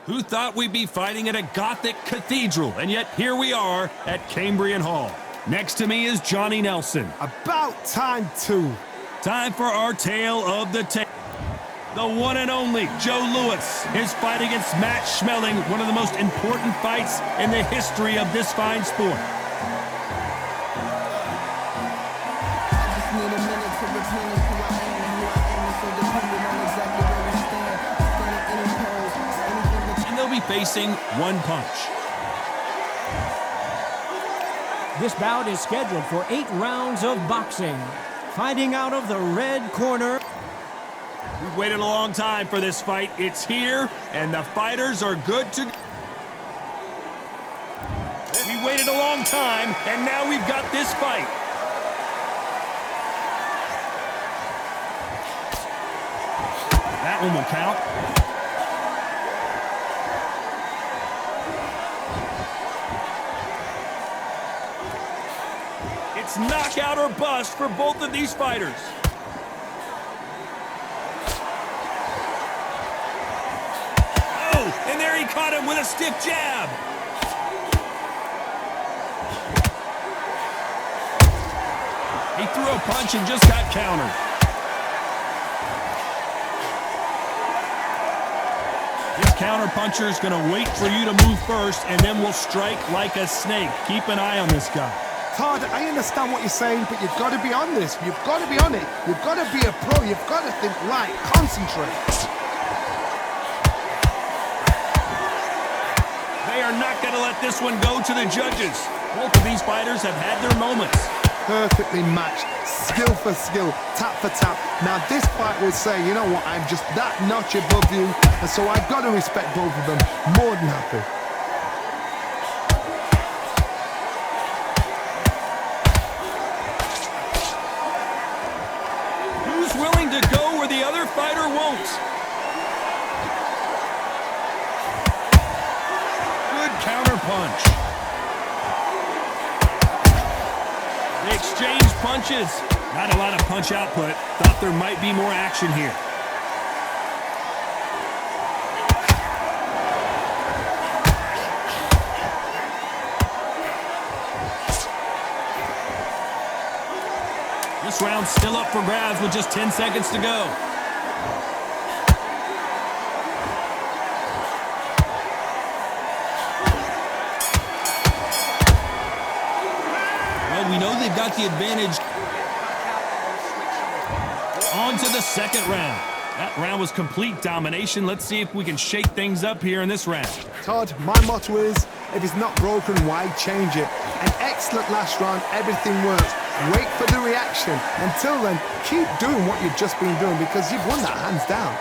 Who thought we'd be fighting at a Gothic cathedral? And yet here we are at Cambrian Hall. Next to me is Johnny Nelson. About time, too. Time for our tale of the tape. The one and only Joe Louis. His fight against Matt Schmeling, one of the most important fights in the history of this fine sport. And they'll be facing one punch. This bout is scheduled for 8 rounds of boxing. Fighting out of the red corner. We've waited a long time for this fight. It's here, and the fighters are good to go. We waited a long time, and now we've got this fight. That one will count. It's knockout or bust for both of these fighters. Oh, and there he caught him with a stiff jab. He threw a punch and just got countered. This counter puncher is going to wait for you to move first, and then will strike like a snake. Keep an eye on this guy. Todd, I understand what you're saying, but you've got to be on this. You've got to be on it. You've got to be a pro. You've got to think right. Concentrate. They are not going to let this one go to the judges. Both of these fighters have had their moments. Perfectly matched. Skill for skill. Tap for tap. Now this fight will say, you know what, I'm just that notch above you. And so I've got to respect both of them. More than happy. Willing to go where the other fighter won't. Good counter punch. They exchange punches. Not a lot of punch output. Thought there might be more action here. This round's still up for grabs with just 10 seconds to go. Well, we know they've got the advantage. On to the second round. That round was complete domination. Let's see if we can shake things up here in this round. Todd, my motto is, if it's not broken, why change it? An excellent last round, everything works. Wait for the reaction. Until then, keep doing what you've just been doing because you've won that hands down.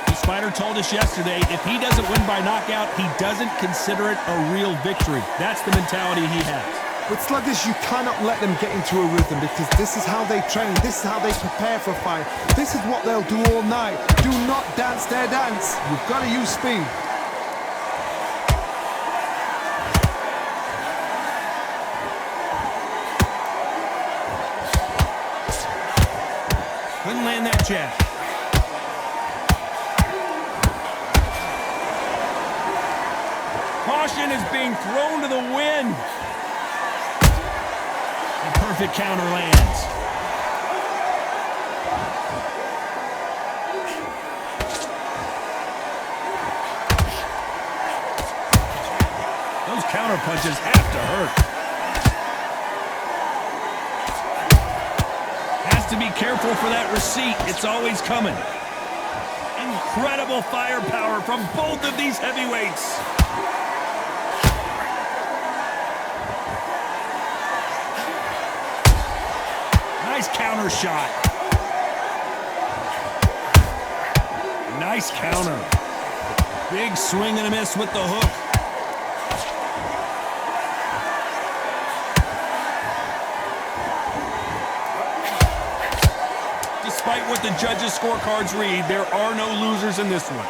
This fighter told us yesterday, if he doesn't win by knockout, he doesn't consider it a real victory. That's the mentality he has. With sluggers, you cannot let them get into a rhythm because this is how they train. This is how they prepare for a fight. This is what they'll do all night. Do not dance their dance. You've got to use speed. Couldn't land that jab. Caution is being thrown to the wind. A perfect counter lands. Those counter punches have to hurt. To be careful for that receipt. It's always coming. Incredible firepower from both of these heavyweights. Nice counter shot. Nice counter. Big swing and a miss with the hook. Despite what the judges' scorecards read, there are no losers in this one.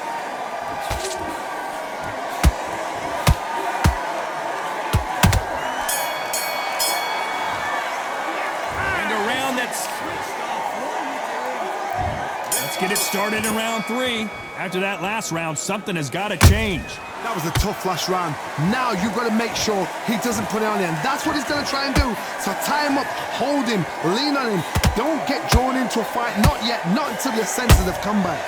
And a round that's get it started in round 3. After that last round, something has got to change. That was a tough last round. Now you've got to make sure he doesn't put it on you, and that's what he's going to try and do. So tie him up, hold him, lean on him. Don't get drawn into a fight. Not yet, not until your senses have come back.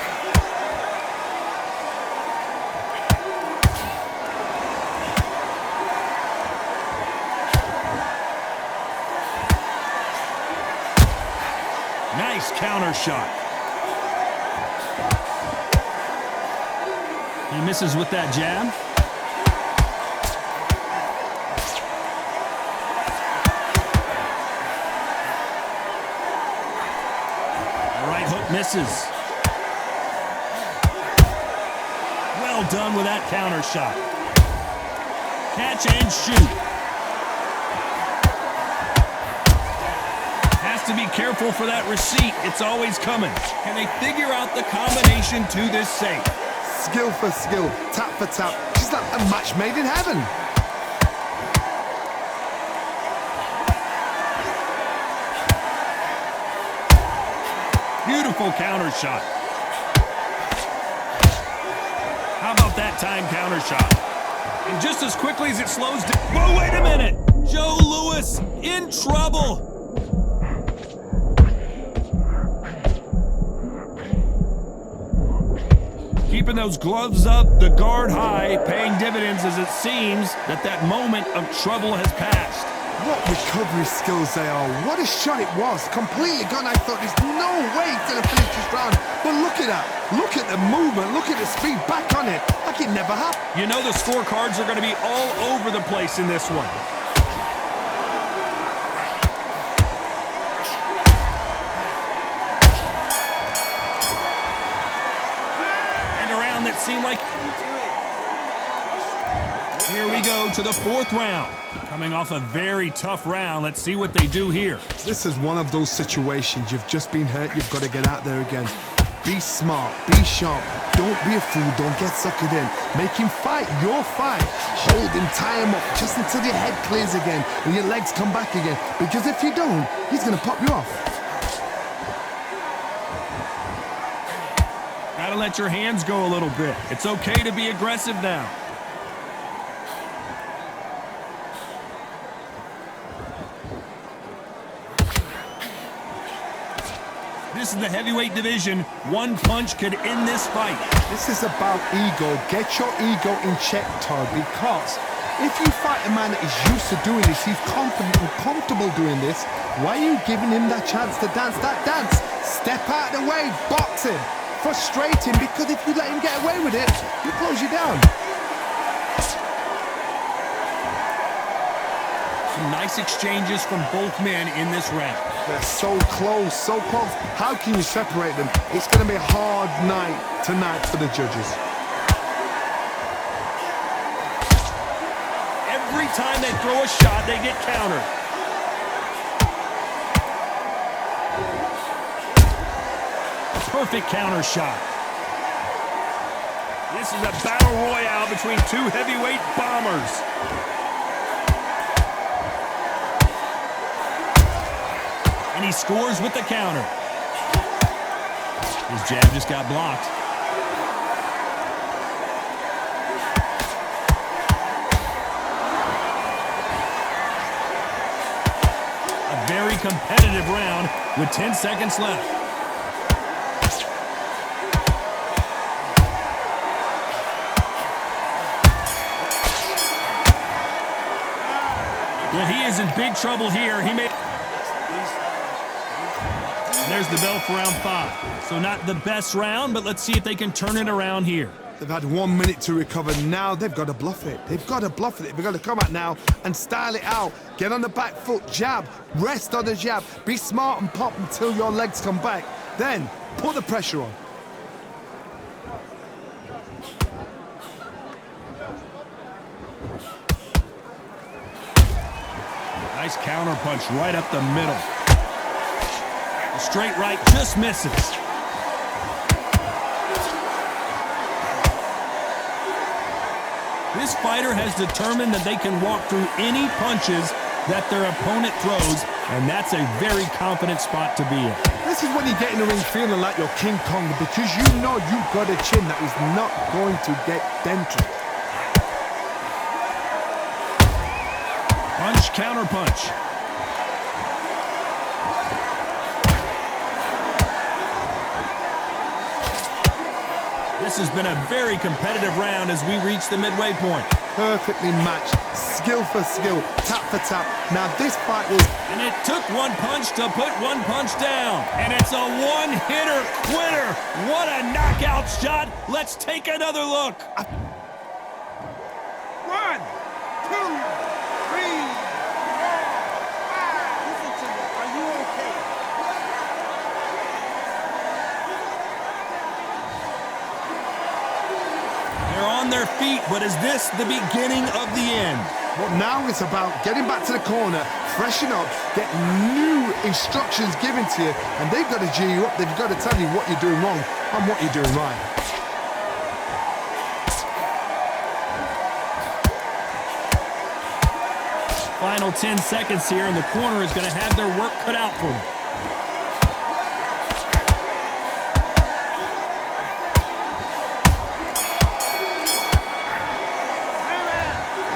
Nice counter shot. He misses with that jab. The right hook misses. Well done with that counter shot. Catch and shoot. Has to be careful for that receipt. It's always coming. Can they figure out the combination to this safe? Skill for skill, tap for tap. Just like a match made in heaven. Beautiful counter shot. How about that time counter shot? And just as quickly as it slows down. Whoa, wait a minute! Joe Louis in trouble. Keeping those gloves up, the guard high, paying dividends as it seems that moment of trouble has passed. What recovery skills they are. What a shot it was. Completely gone. I thought there's no way he's going to finish this round. But look at that. Look at the movement. Look at the speed back on it. Like it never happened. You know the scorecards are going to be all over the place in this one. That seemed like... Here we go to the 4th round. Coming off a very tough round. Let's see what they do here. This is one of those situations. You've just been hurt. You've got to get out there again. Be smart. Be sharp. Don't be a fool. Don't get suckered in. Make him fight your fight. Hold him, tie him up just until your head clears again and your legs come back again. Because if you don't, he's going to pop you off. Gotta let your hands go a little bit. It's okay to be aggressive now. This is the heavyweight division. One punch could end this fight. This is about ego. Get your ego in check, Todd, because if you fight a man that is used to doing this, he's confident and comfortable doing this, why are you giving him that chance to dance that dance? Step out of the way, box him. Frustrate him, because if you let him get away with it, he'll close you down. Some nice exchanges from both men in this round. They're so close, so close. How can you separate them? It's going to be a hard night tonight for the judges. Every time they throw a shot, they get countered. Perfect counter shot. This is a battle royale between two heavyweight bombers. And he scores with the counter. His jab just got blocked. A very competitive round with 10 seconds left. Well, he is in big trouble here. He made... There's the bell for round 5. So not the best round, but let's see if they can turn it around here. They've had 1 minute to recover. Now they've got to bluff it. They've got to bluff it. They've got to come out now and style it out. Get on the back foot, jab, rest on the jab. Be smart and pop until your legs come back. Then put the pressure on. Nice counter punch right up the middle. The straight right just misses. This fighter has determined that they can walk through any punches that their opponent throws, and that's a very confident spot to be in. This is when you get in the ring feeling like you're King Kong, because you know you've got a chin that is not going to get dented. Punch, counter punch. This has been a very competitive round as we reach the midway point. Perfectly matched, skill for skill, tap for tap. Now this fight was... And it took one punch to put one punch down. And it's a one-hitter quitter. What a knockout shot. Let's take another look. 1, 2, 3, 4, 5. Listen to me. Are you okay? They're on their feet, but is this the beginning of the end? Well, now it's about getting back to the corner, freshen up, get new instructions given to you, and they've got to G you up. They've got to tell you what you're doing wrong and what you're doing right. Final 10 seconds here, and the corner is going to have their work cut out for them.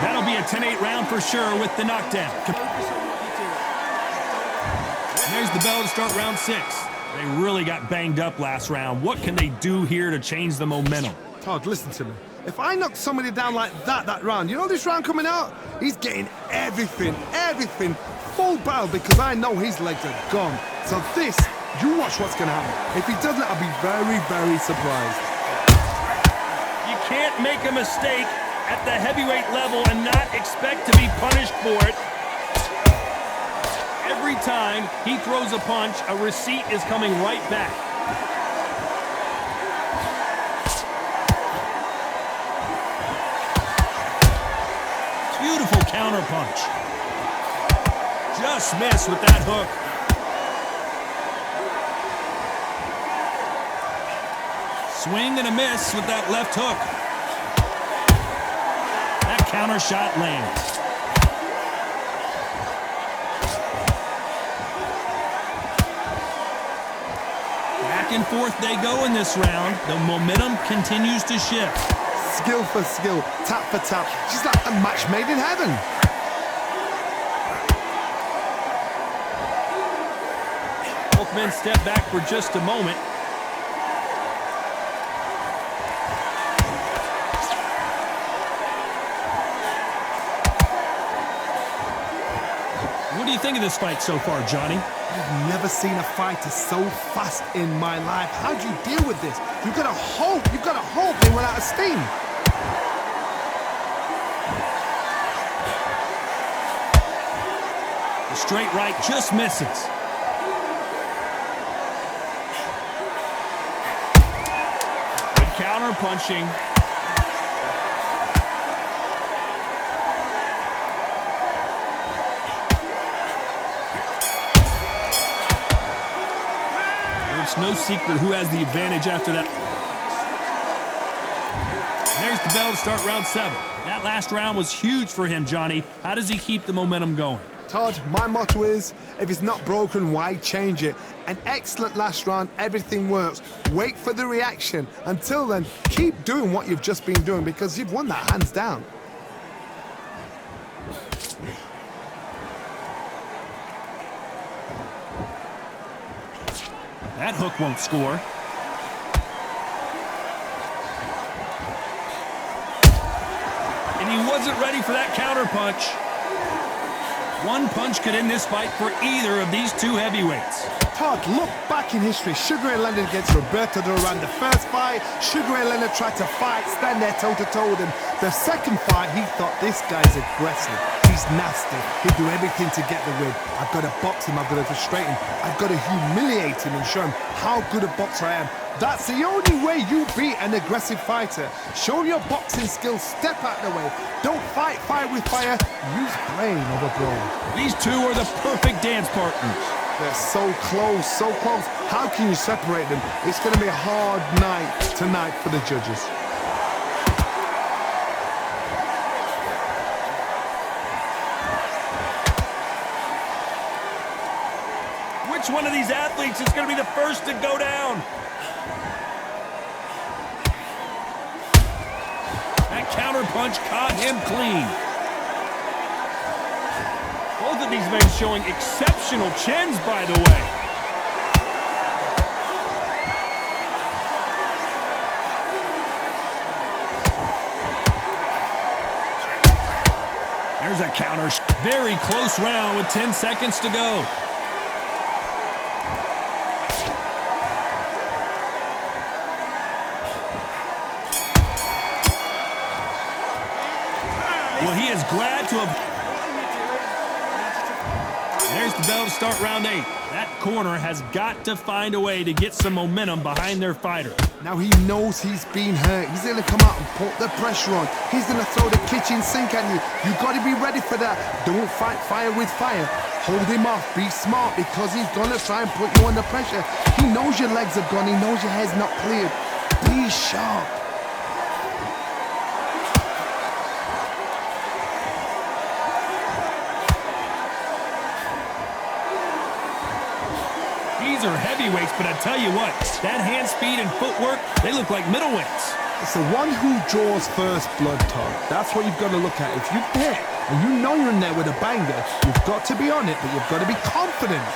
That'll be a 10-8 round for sure with the knockdown. There's the bell to start round 6. They really got banged up last round. What can they do here to change the momentum? Todd, listen to me. If I knock somebody down like that round, you know this round coming out? He's getting everything, full barrel, because I know his legs are gone. So this, you watch what's going to happen. If he doesn't, I'll be very, very surprised. You can't make a mistake at the heavyweight level and not expect to be punished for it. Every time he throws a punch, a receipt is coming right back. Beautiful counter punch. Just missed with that hook. Swing and a miss with that left hook. That counter shot lands. Back and forth they go in this round. The momentum continues to shift. Skill for skill, tap for tap. Just like a match made in heaven. Both men step back for just a moment. What do you think of this fight so far, Johnny? I've never seen a fighter so fast in my life. How do you deal with this? You've got to hope they run out of steam. The straight right just misses. Good counter punching. It's no secret who has the advantage after that. There's the bell to start round 7. That last round was huge for him, Johnny. How does he keep the momentum going? Todd, my motto is, if it's not broken, why change it? An excellent last round, everything works. Wait for the reaction. Until then, keep doing what you've just been doing, because you've won that hands down. That hook won't score. And he wasn't ready for that counter punch. One punch could end this fight for either of these two heavyweights. Todd, look back in history. Sugar Ray Leonard against Roberto Duran. The first fight, Sugar Ray Leonard tried to fight, stand there toe-to-toe with him. The second fight, he thought, this guy's aggressive. He's nasty. He'll do everything to get the win. I've got to box him. I've got to frustrate him. I've got to humiliate him and show him how good a boxer I am. That's the only way you beat an aggressive fighter. Show your boxing skills. Step out of the way. Don't fight fire with fire. Use brain over brawn. These two are the perfect dance partners. They're so close, so close. How can you separate them? It's going to be a hard night tonight for the judges. Which one of these athletes is going to be the first to go down? That counter punch caught him clean. Both of these men showing exceptional chins, by the way. There's a counter. Very close round with 10 seconds to go. Well, he is glad to have... There's the bell to start round 8. That corner has got to find a way to get some momentum behind their fighter. Now he knows he's been hurt. He's going to come out and put the pressure on. He's going to throw the kitchen sink at you. You've got to be ready for that. Don't fight fire with fire. Hold him off. Be smart because he's going to try and put you under pressure. He knows your legs are gone. He knows your head's not cleared. Be sharp. These are heavyweights, but I tell you what, that hand speed and footwork, they look like middleweights. It's the one who draws first blood, Todd. That's what you've got to look at. If you're there and you know you're in there with a banger, you've got to be on it, but you've got to be confident.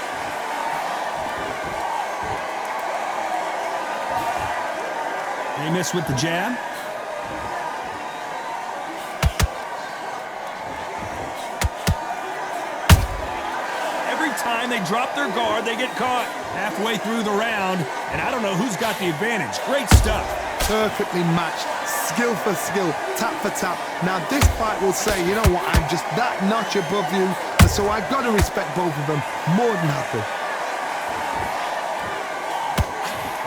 They miss with the jab. Every time they drop their guard, they get caught. Halfway through the round, and I don't know who's got the advantage. Great stuff. Perfectly matched, skill for skill, tap for tap. Now this fight will say, you know what, I'm just that notch above you, and so I've got to respect both of them more than happy.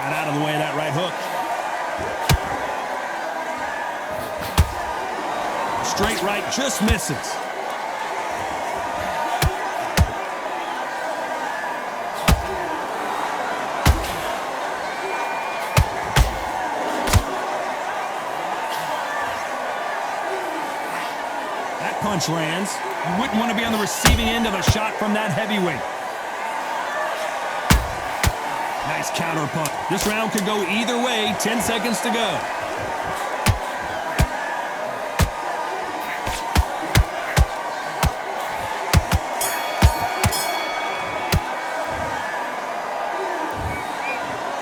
Got out of the way of that right hook. Straight right just misses. Punch lands. You wouldn't want to be on the receiving end of a shot from that heavyweight. Nice counter punch. This round could go either way. 10 seconds to go.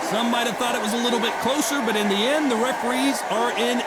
Some might have thought it was a little bit closer, but in the end, the referees are in